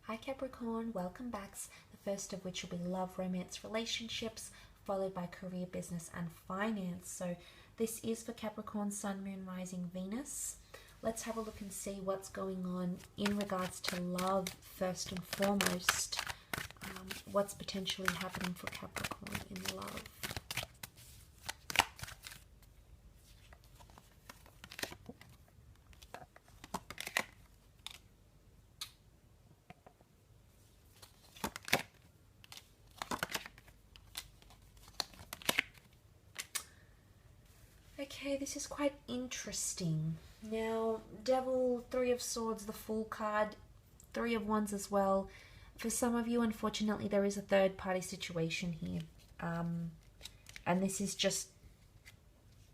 Hi Capricorn, welcome back. The first of which will be love, romance, relationships, followed by career, business, and finance. So this is for Capricorn, Sun, Moon, Rising, Venus. Let's have a look and see what's going on in regards to love first and foremost. What's potentially happening for Capricorn in love. Okay, this is quite interesting. Now, Devil, Three of Swords, the Fool card, Three of Wands as well. For some of you, unfortunately, there is a third party situation here. And this is just,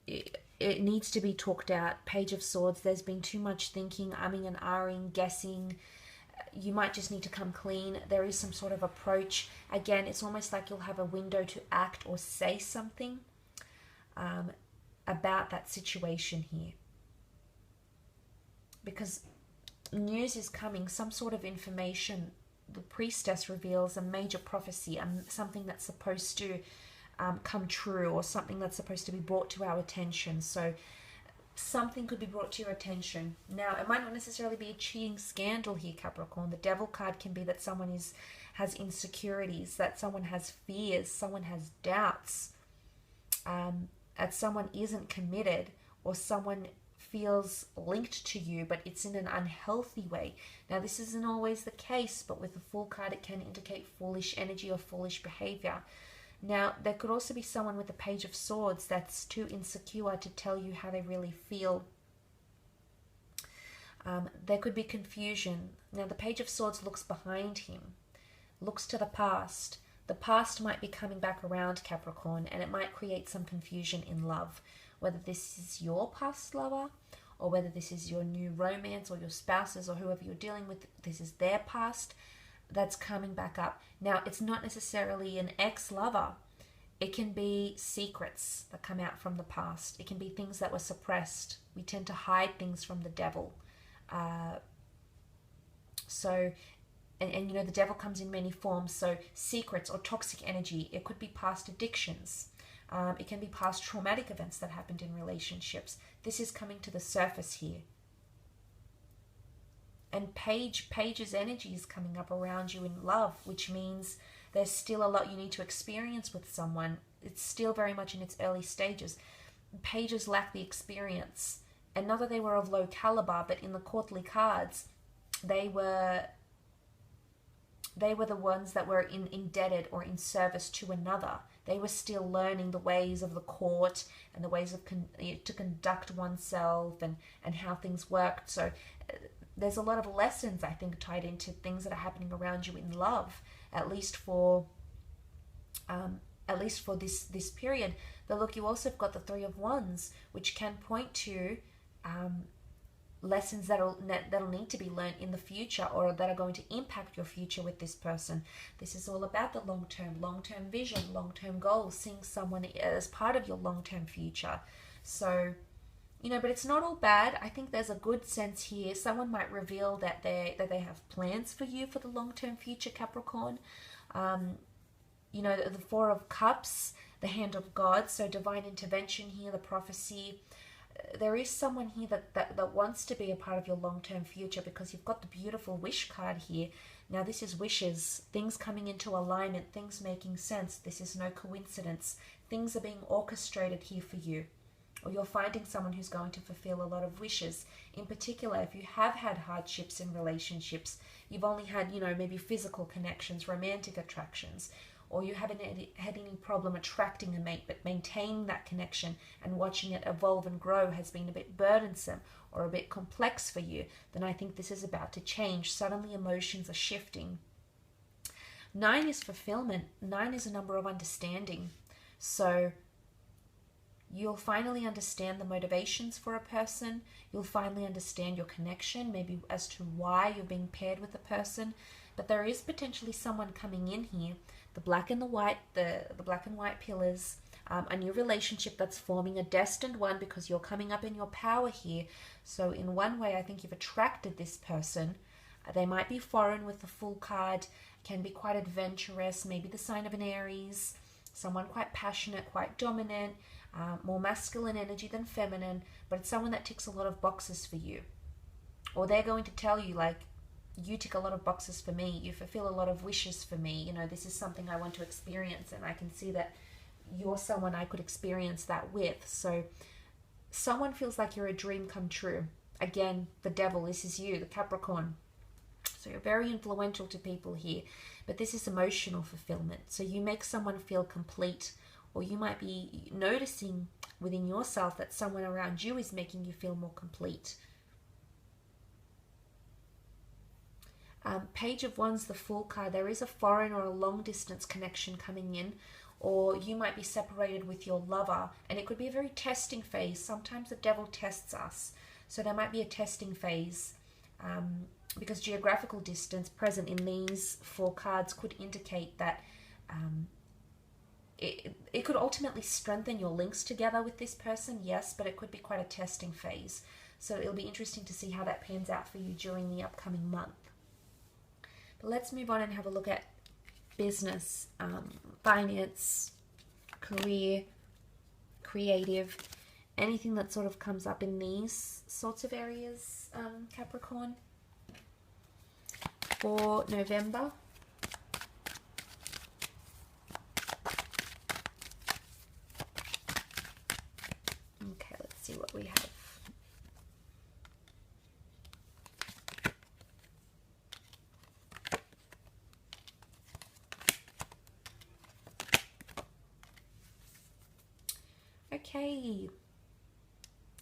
it needs to be talked out. Page of Swords, there's been too much thinking, umming and ahhing, guessing. You might just need to come clean. There is some sort of approach. Again, it's almost like you'll have a window to act or say something about that situation here, because news is coming, some sort of information. The priestess reveals a major prophecy, something that's supposed to come true, or something that's supposed to be brought to our attention. So something could be brought to your attention. Now, it might not necessarily be a cheating scandal here, Capricorn. The Devil card can be that someone has insecurities, that someone has fears, someone has doubts, that someone isn't committed, or someone feels linked to you, but it's in an unhealthy way. Now, this isn't always the case, but with the Fool card, it can indicate foolish energy or foolish behavior. Now, there could also be someone with the Page of Swords that's too insecure to tell you how they really feel. There could be confusion. Now, the Page of Swords looks behind him, looks to the past. The past might be coming back around, Capricorn, and it might create some confusion in love. Whether this is your past lover, or whether this is your new romance, or your spouses, or whoever you're dealing with, this is their past that's coming back up. Now, it's not necessarily an ex-lover. It can be secrets that come out from the past. It can be things that were suppressed. We tend to hide things from the Devil. And you know, the Devil comes in many forms. So secrets or toxic energy. It could be past addictions. It can be past traumatic events that happened in relationships. This is coming to the surface here. And Page's energy is coming up around you in love, which means there's still a lot you need to experience with someone. It's still very much in its early stages. Pages lack the experience. And not that they were of low caliber, but in the courtly cards, they were the ones that were indebted or in service to another. They were still learning the ways of the court and the ways of to conduct oneself and how things worked. So there's a lot of lessons, I think, tied into things that are happening around you in love, at least for this period. But look, you also have got the Three of Wands, which can point to lessons that'll need to be learned in the future, or that are going to impact your future with this person. This is all about the long-term vision, long-term goals, seeing someone as part of your long-term future. So, you know, but it's not all bad. I think there's a good sense here. Someone might reveal that they have plans for you for the long-term future, Capricorn. You know, the Four of Cups, the Hand of God, so divine intervention here, the prophecy. There is someone here that wants to be a part of your long-term future, because you've got the beautiful Wish card here. Now, this is wishes, things coming into alignment, things making sense. This is no coincidence. Things are being orchestrated here for you, or you're finding someone who's going to fulfill a lot of wishes. In particular, if you have had hardships in relationships, you've only had, you know, maybe physical connections, romantic attractions, or you haven't had any problem attracting a mate, but maintaining that connection and watching it evolve and grow has been a bit burdensome or a bit complex for you, then I think this is about to change. Suddenly emotions are shifting. 9 is fulfillment. 9 is a number of understanding. So you'll finally understand the motivations for a person. You'll finally understand your connection, maybe as to why you're being paired with a person. But there is potentially someone coming in here, the black and the white, the black and white pillars, a new relationship that's forming, a destined one, because you're coming up in your power here. So in one way, I think you've attracted this person, They might be foreign with the Fool card, can be quite adventurous, maybe the sign of an Aries, someone quite passionate, quite dominant, more masculine energy than feminine, but it's someone that ticks a lot of boxes for you. Or they're going to tell you, like, you tick a lot of boxes for me, you fulfill a lot of wishes for me, you know, this is something I want to experience, and I can see that you're someone I could experience that with. So someone feels like you're a dream come true. Again, the devil, this is you, the Capricorn. So you're very influential to people here, but this is emotional fulfillment. So you make someone feel complete, or you might be noticing within yourself that someone around you is making you feel more complete. Page of Wands, the Fool card. There is a foreign or a long distance connection coming in, or you might be separated with your lover, and it could be a very testing phase. Sometimes the devil tests us, so there might be a testing phase, because geographical distance present in these 4 cards could indicate that it could ultimately strengthen your links together with this person, yes, but it could be quite a testing phase. So it'll be interesting to see how that pans out for you during the upcoming month. But let's move on and have a look at business, finance, career, creative, anything that sort of comes up in these sorts of areas, Capricorn, for November. Okay, let's see what we have. Okay,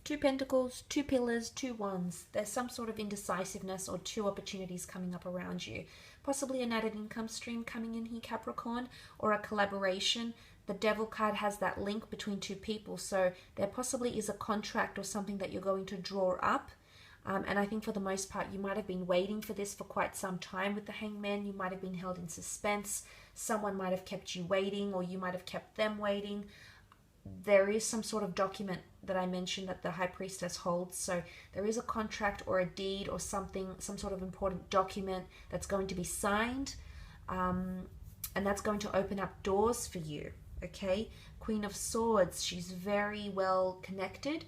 2 pentacles, 2 pillars, 2 wands. There's some sort of indecisiveness or 2 opportunities coming up around you. Possibly an added income stream coming in here, Capricorn, or a collaboration. The Devil card has that link between 2 people, so there possibly is a contract or something that you're going to draw up. And I think for the most part, you might have been waiting for this for quite some time with the Hangman. You might have been held in suspense. Someone might have kept you waiting, or you might have kept them waiting. There is some sort of document that I mentioned that the High Priestess holds. So there is a contract or a deed or something, some sort of important document that's going to be signed. And that's going to open up doors for you. Okay. Queen of Swords. She's very well connected.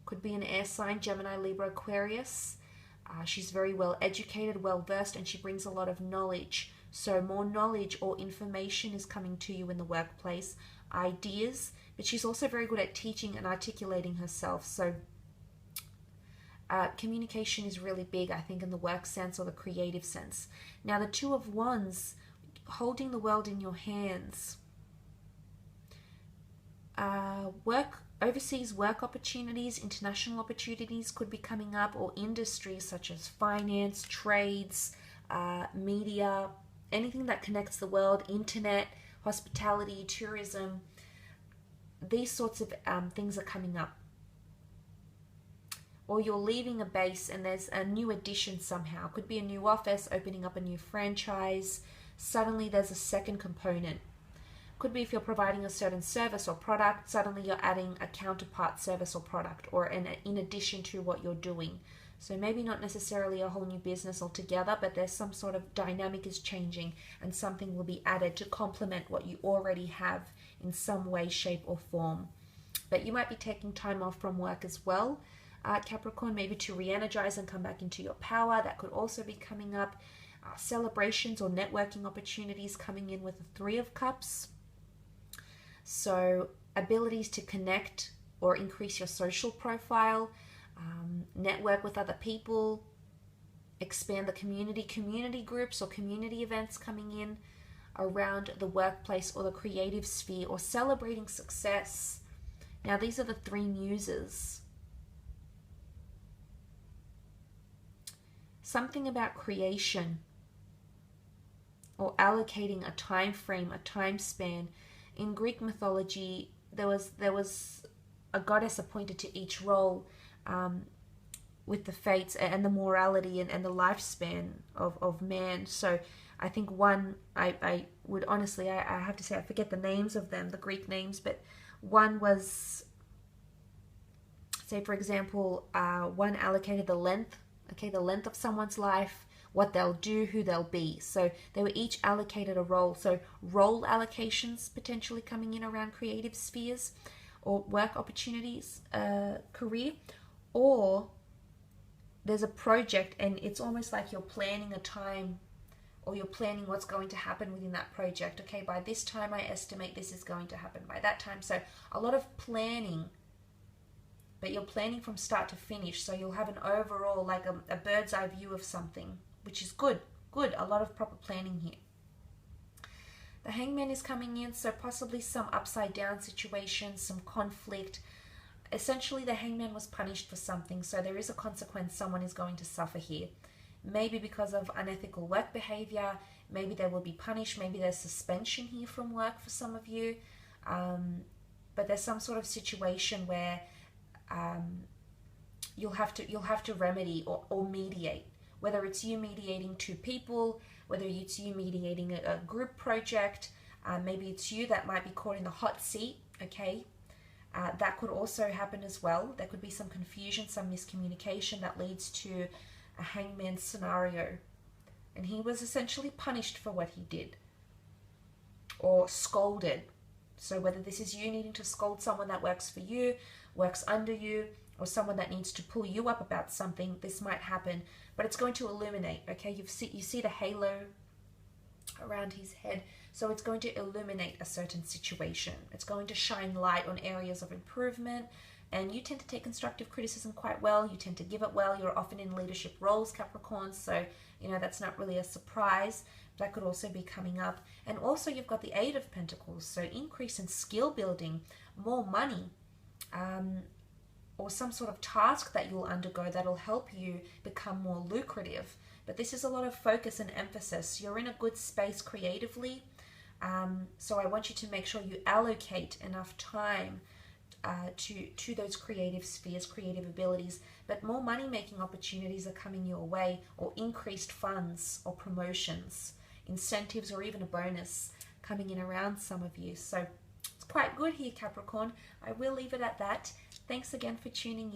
Could be an air sign, Gemini, Libra, Aquarius. She's very well educated, well versed, and she brings a lot of knowledge. So more knowledge or information is coming to you in the workplace. Ideas, but she's also very good at teaching and articulating herself. So communication is really big, I think, in the work sense or the creative sense. Now, the 2 of Wands, holding the world in your hands. Overseas work opportunities, international opportunities could be coming up, or industries such as finance, trades, media, anything that connects the world, internet, hospitality, tourism. These sorts of things are coming up. Or you're leaving a base and there's a new addition somehow. Could be a new office, opening up a new franchise. Suddenly there's a second component. Could be if you're providing a certain service or product, suddenly you're adding a counterpart service or product, or in addition to what you're doing. So maybe not necessarily a whole new business altogether, but there's some sort of dynamic is changing and something will be added to complement what you already have in some way, shape or form. But you might be taking time off from work as well, Capricorn, maybe to re-energize and come back into your power. That could also be coming up. Celebrations or networking opportunities coming in with the 3 of Cups. So abilities to connect or increase your social profile, network with other people, expand the community groups or community events coming in around the workplace or the creative sphere, or celebrating success. Now, these are the 3 muses. Something about creation or allocating a time frame, a time span. In Greek mythology, there was a goddess appointed to each role, with the fates and the morality and the lifespan of man. So I think one, I would honestly, I have to say, I forget the names of them, the Greek names, but one was, say for example, one allocated the length of someone's life, what they'll do, who they'll be. So they were each allocated a role. So role allocations potentially coming in around creative spheres or work opportunities, career, or there's a project and it's almost like you're planning a time, or you're planning what's going to happen within that project. Okay, by this time I estimate this is going to happen by that time. So a lot of planning, but you're planning from start to finish. So you'll have an overall, like a bird's eye view of something, which is good. Good, a lot of proper planning here. The Hangman is coming in, so possibly some upside down situation, some conflict. Essentially, the Hangman was punished for something, so there is a consequence someone is going to suffer here. Maybe because of unethical work behavior, maybe they will be punished, maybe there's suspension here from work for some of you, but there's some sort of situation where you'll have to remedy or mediate, whether it's you mediating two people, whether it's you mediating a group project, maybe it's you that might be caught in the hot seat, okay? That could also happen as well. There could be some confusion, some miscommunication that leads to a Hangman scenario, and he was essentially punished for what he did or scolded. So whether this is you needing to scold someone that works for you, works under you, or someone that needs to pull you up about something, this might happen, but it's going to illuminate. Okay, you see the halo around his head, so it's going to illuminate a certain situation. It's going to shine light on areas of improvement. And you tend to take constructive criticism quite well. You tend to give it well. You're often in leadership roles, Capricorn. So, you know, that's not really a surprise. That could also be coming up. And also you've got the Eight of Pentacles. So increase in skill building, more money, or some sort of task that you'll undergo that'll help you become more lucrative. But this is a lot of focus and emphasis. You're in a good space creatively. So I want you to make sure you allocate enough time to those creative spheres, creative abilities, but more money-making opportunities are coming your way, or increased funds or promotions, incentives, or even a bonus coming in around some of you. So it's quite good here, Capricorn. I will leave it at that. Thanks again for tuning in.